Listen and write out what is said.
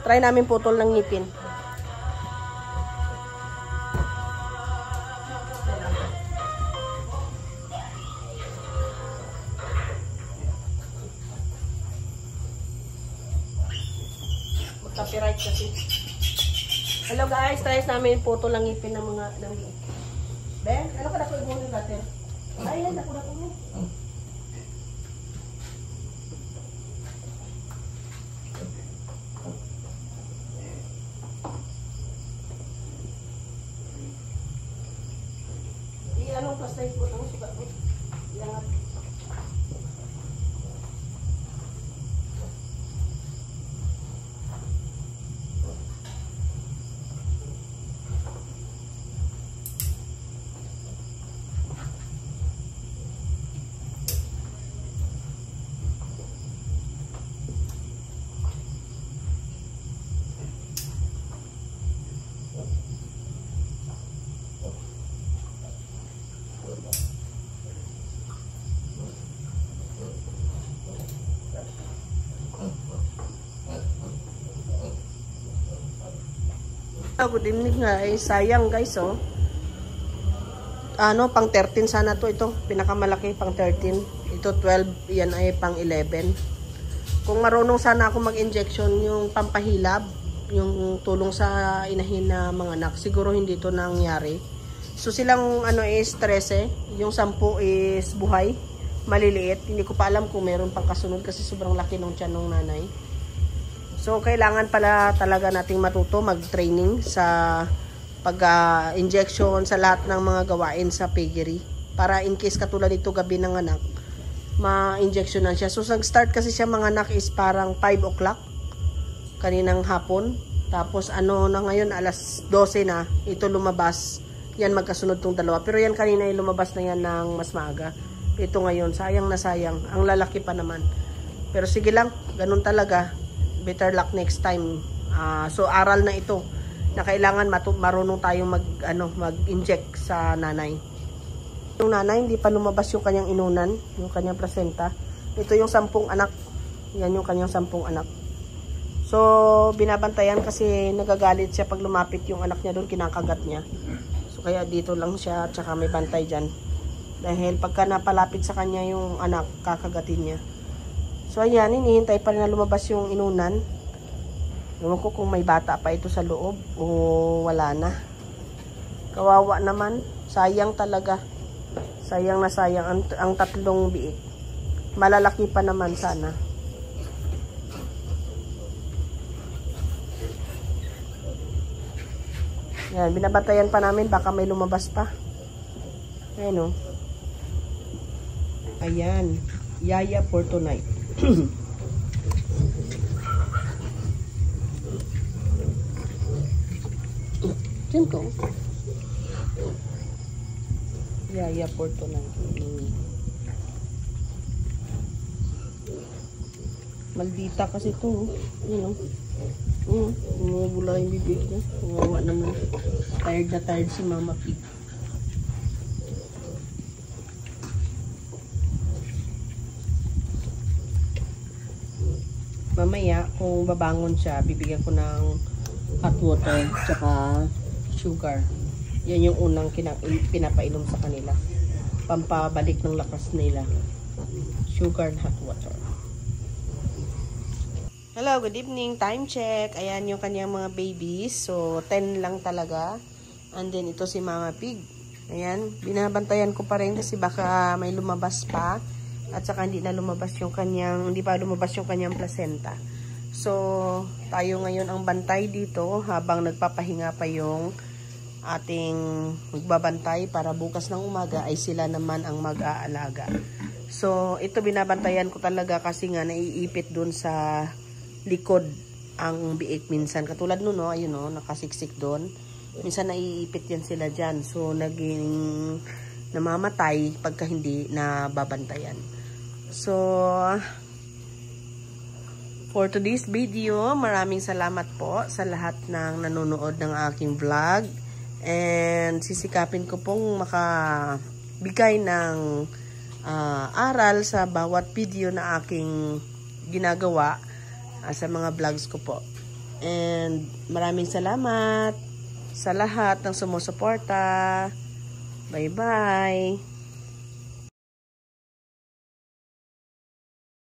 Try namin putol ng ngipin. Copyright kasi. Hello guys, try namin putol ng ngipin ng mga Ben, ano ka na ko ibunin natin? Ay, yan, ako na ko. Anong plastic po ang sugat mo? Yan. Good evening guys. Sayang guys oh. Ano, pang 13 sana to ito. Pinakamalaki pang 13. Ito 12, yan ay pang 11. Kung marunong sana ako mag-injection yung pampahilab, yung tulong sa inahin na mga anak, siguro hindi to nangyari. So silang ano is 13, yung 10 is buhay, maliliit. Hindi ko pa alam kung meron pang kasunod kasi sobrang laki ng tiyan ng nanay. So, kailangan pala talaga nating matuto mag-training sa pag-injection sa lahat ng mga gawain sa piggery. Para in case katulad nito gabi ng anak, ma-injectionan siya. So, nag-start kasi siya mga anak is parang 5 o'clock kaninang hapon. Tapos, ano na ngayon, alas 12 na, ito lumabas. Yan, magkasunod tong dalawa. Pero yan kanina yung lumabas na yan ng mas maaga. Ito ngayon, sayang na sayang. Ang lalaki pa naman. Pero sige lang, ganun talaga. Better luck next time. So aral na ito na kailangan marunong tayong mag-inject sa nanay. Yung nanay hindi pa lumabas yung kanyang inunan, yung kanyang placenta. Ito yung 10 anak. Yan yung kanyang 10 anak. So binabantayan kasi nagagalit siya pag lumapit yung anak niya doon, kinakagat niya. So kaya dito lang siya at saka may bantay diyan. Dahil pagka napalapit sa kanya yung anak, kakagatin niya. So ayan, hinihintay pa rin na lumabas yung inunan. Ewan ko kung may bata pa ito sa loob o wala na. Kawawa naman. Sayang talaga. Sayang na sayang ang 3 biik. Malalaki pa naman sana. Yan, binabatayan pa namin. Baka may lumabas pa. Ayan o. Ayan. Yaya for tonight. Diyan ko. Yaya for tonight. Maldita kasi ito. Yun o. Umubula yung bibig niya. Kawawa naman. Tired na tired si Mama Pig. Mamaya, kung babangon siya, bibigyan ko ng hot water tsaka sugar. Yan yung unang pinapainom sa kanila. Pampabalik ng lakas nila. Sugar and hot water. Hello, good evening. Time check. Ayan yung kanyang mga babies. So, 10 lang talaga. And then, ito si Mama Pig. Ayan, binabantayan ko pa rin kasi baka may lumabas pa. At saka hindi pa lumabas yung kanyang placenta. So, tayo ngayon ang bantay dito habang nagpapahinga pa yung ating magbabantay para bukas ng umaga ay sila naman ang mag-aalaga. So, ito binabantayan ko talaga kasi nga naiipit dun sa likod ang biik minsan. Katulad nun, no, ayun, no, nakasiksik dun. Minsan naiipit yan sila dyan. So, naging namamatay pagka hindi na babantayan. So, for today's video, maraming salamat po sa lahat ng nanonood ng aking vlog. And sisikapin ko pong makabigay ng aral sa bawat video na aking ginagawa sa mga vlogs ko po. And maraming salamat sa lahat ng sumusuporta. Bye-bye!